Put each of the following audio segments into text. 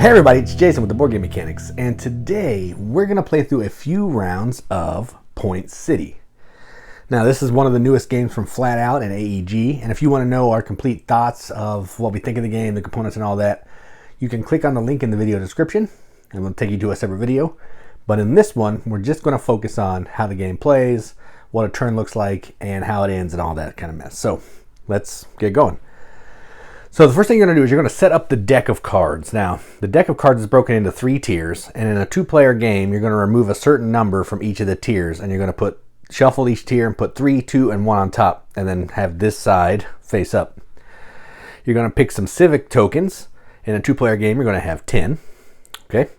Hey everybody, it's Jason with the Board Game Mechanics, and today we're going to play through a few rounds of Point City. Now this is one of the newest games from Flatout and AEG, and if you want to know our complete thoughts of what we think of the game, the components and all that, you can click on the link in the video description, and we'll take you to a separate video. But in this one, we're just going to focus on how the game plays, what a turn looks like, and how it ends and all that kind of mess. So let's get going. So the first thing you're going to do is you're going to set up the deck of cards. Now, the deck of cards is broken into 3 tiers, and in a 2-player game, you're going to remove a certain number from each of the tiers, and you're going to shuffle each tier and put 3, 2, and 1 on top, and then have this side face up. You're going to pick some civic tokens. In a 2-player game, you're going to have 10. Okay.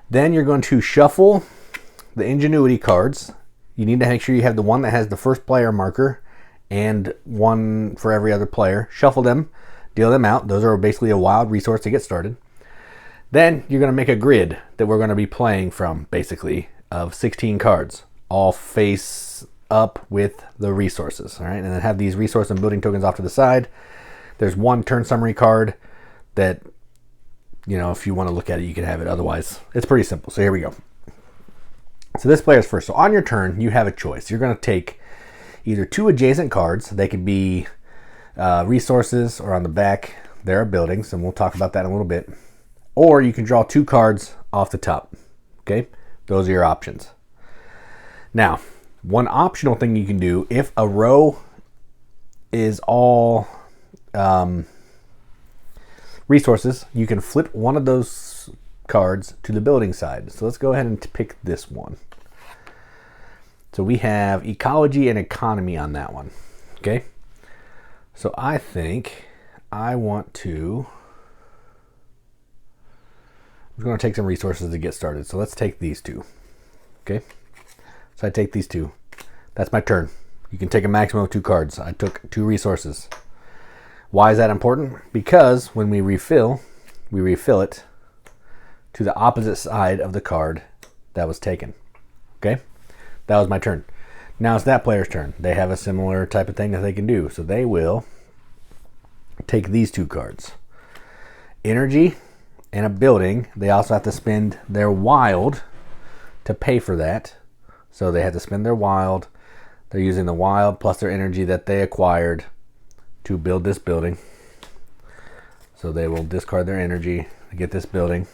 Then you're going to shuffle the ingenuity cards. You need to make sure you have the one that has the first player marker and one for every other player. Shuffle them. Deal them out. Those are basically a wild resource to get started. Then you're going to make a grid that we're going to be playing from, basically, of 16 cards, all face up with the resources. All right, and then have these resource and building tokens off to the side. There's one turn summary card that, you know, if you want to look at it, you can have it. Otherwise, it's pretty simple. So here we go. So this player's first. So on your turn, you have a choice. You're going to take either 2 adjacent cards. They could be resources, or on the back there are buildings, and we'll talk about that in a little bit. Or you can draw 2 cards off the top. Okay, those are your options. Now, one optional thing you can do, if a row is all resources, you can flip one of those cards to the building side. So let's go ahead and pick this one. So we have ecology and economy on that one. Okay. So I think I want to, I'm going to take some resources to get started. So let's take these 2. Okay. So I take these 2. That's my turn. You can take a maximum of 2 cards. I took 2 resources. Why is that important? Because when we refill it to the opposite side of the card that was taken. Okay. That was my turn. Now it's that player's turn. They have a similar type of thing that they can do. So they will take these 2 cards. Energy and a building. They also have to spend their wild to pay for that. So they have to spend their wild. They're using the wild plus their energy that they acquired to build this building. So they will discard their energy to get this building.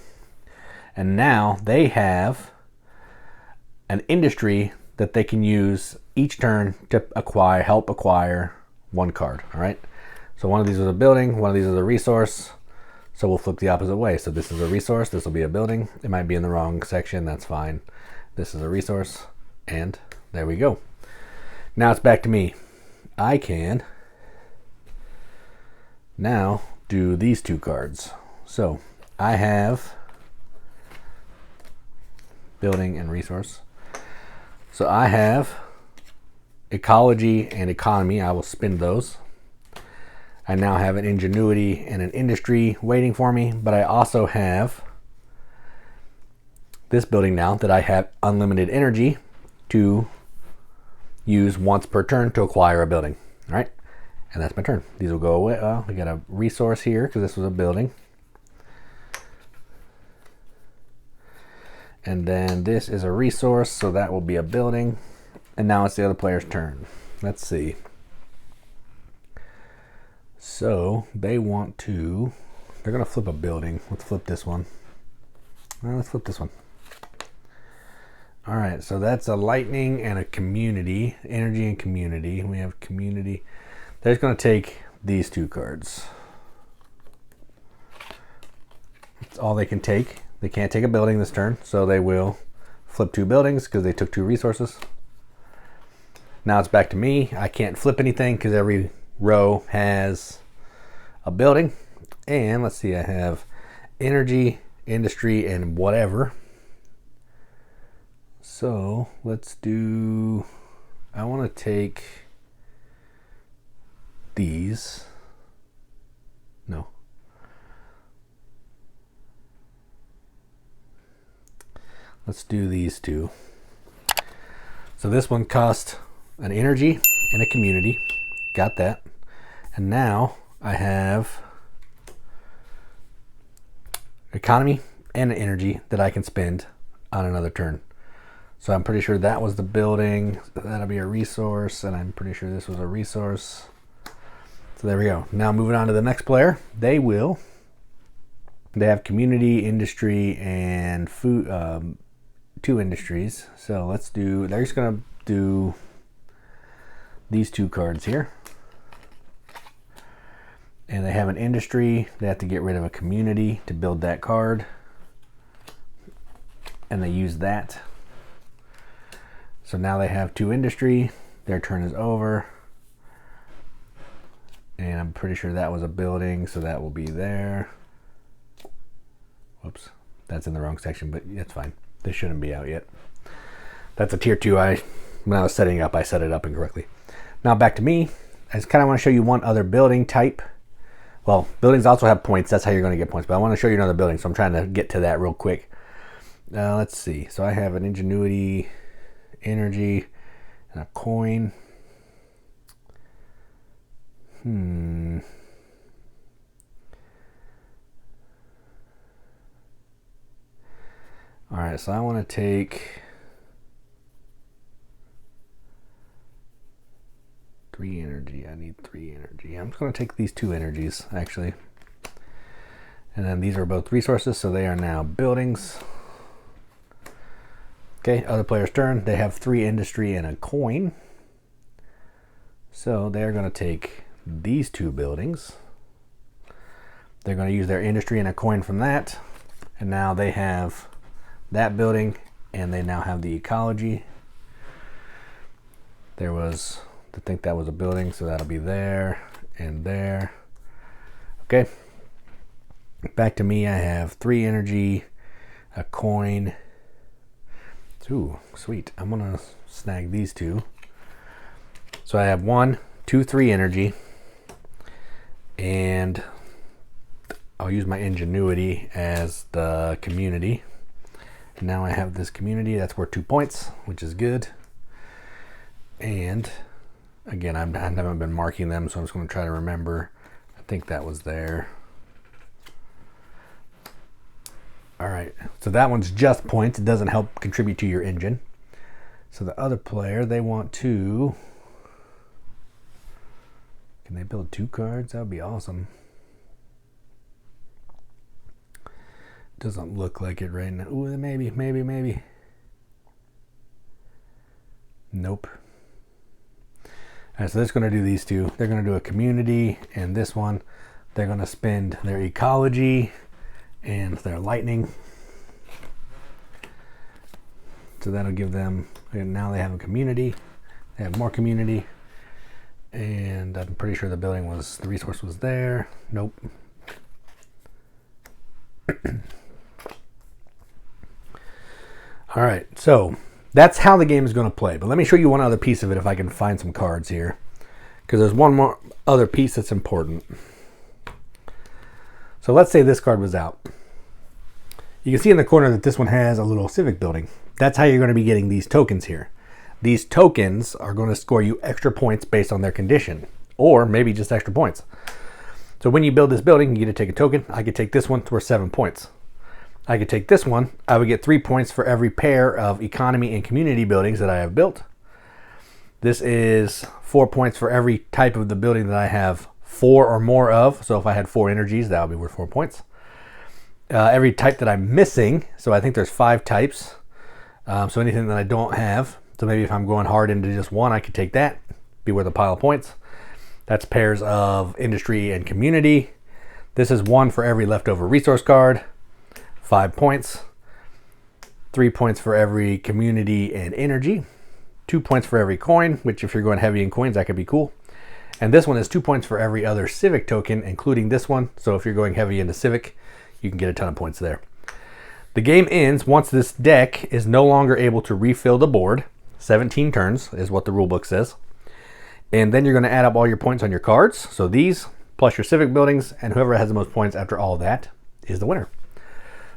And now they have an industry that they can use each turn to help acquire 1 card. All right. So one of these is a building, one of these is a resource. So we'll flip the opposite way. So this is a resource, this will be a building. It might be in the wrong section, that's fine. This is a resource, and there we go. Now it's back to me. I can now do these 2 cards. So I have building and resource. So I have ecology and economy. I will spin those. I now have an ingenuity and an industry waiting for me, but I also have this building now that I have unlimited energy to use once per turn to acquire a building. All right, and that's my turn. These will go away. Well, we got a resource here because this was a building. And then this is a resource, so that will be a building. And now it's the other player's turn. Let's see. So they want to, they're going to flip a building. Let's flip this one. Well, let's flip this one. All right, so that's a lightning and a community, energy and community. We have community. They're just going to take these 2 cards. That's all they can take. They can't take a building this turn, so they will flip 2 buildings because they took 2 resources. Now it's back to me. I can't flip anything because every row has a building. And let's see, I have energy, industry, and whatever. So let's do, I want to take these. No. Let's do these 2. So this one cost an energy and a community. Got that. And now I have economy and an energy that I can spend on another turn. So I'm pretty sure that was the building. That'll be a resource, and I'm pretty sure this was a resource. So there we go. Now moving on to the next player. They have community, industry, and food, 2 industries. So they're just gonna do these 2 cards here. And they have an industry. They have to get rid of a community to build that card. And they use that. So now they have 2 industry. Their turn is over. And I'm pretty sure that was a building, so that will be there. Whoops, that's in the wrong section, but it's fine. This shouldn't be out yet. That's a tier 2. When I was setting it up, I set it up incorrectly. Now back to me. I just kind of want to show you one other building type. Well, buildings also have points. That's how you're going to get points. But I want to show you another building, so I'm trying to get to that real quick. Let's see. So I have an ingenuity, energy, and a coin. All right, so I want to take 3 energy. I need 3 energy. I'm just going to take these 2 energies, actually. And then these are both resources, so they are now buildings. Okay, other player's turn. They have 3 industry and a coin. So they're going to take these 2 buildings. They're going to use their industry and a coin from that. And now they have that building, and they now have the ecology. There was, I think that was a building, so that'll be there and there. Okay. Back to me, I have 3 energy, a coin. Ooh, sweet. I'm gonna snag these 2. So I have 1, 2, 3 energy, and I'll use my ingenuity as the community. And now I have this community that's worth 2 points, which is good. And again, I haven't been marking them, so I'm just going to try to remember. I think that was there. All right, so that one's just points. It doesn't help contribute to your engine. So the other player, they want to... Can they build 2 cards? That would be awesome. Doesn't look like it right now. Ooh, maybe. Nope. All right, so they're just going to do these 2. They're going to do a community, and this one, they're going to spend their ecology and their lightning. So that'll give them, and now they have a community. They have more community. And I'm pretty sure the resource was there. Nope. All right, so that's how the game is going to play. But let me show you one other piece of it if I can find some cards here. Because there's one more other piece that's important. So let's say this card was out. You can see in the corner that this one has a little civic building. That's how you're going to be getting these tokens here. These tokens are going to score you extra points based on their condition, or maybe just extra points. So when you build this building, you get to take a token. I could take this one for 7 points. I could take this one. I would get 3 points for every pair of economy and community buildings that I have built. This is 4 points for every type of the building that I have 4 or more of. So if I had 4 energies, that would be worth 4 points. Every type that I'm missing, so I think there's 5 types. So anything that I don't have, so maybe if I'm going hard into just one, I could take that, be worth a pile of points. That's pairs of industry and community. This is 1 for every leftover resource card, 5 points. 3 points for every community and energy. 2 points for every coin, which if you're going heavy in coins, that could be cool. And this one is 2 points for every other civic token, including this one. So if you're going heavy into civic, you can get a ton of points there. The game ends once this deck is no longer able to refill the board. 17 turns is what the rulebook says. And then you're going to add up all your points on your cards. So these plus your civic buildings, and whoever has the most points after all that is the winner.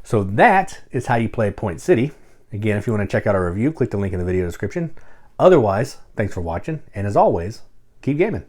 So that is how you play Point City. Again, if you want to check out our review, click the link in the video description. Otherwise, thanks for watching, and as always, keep gaming.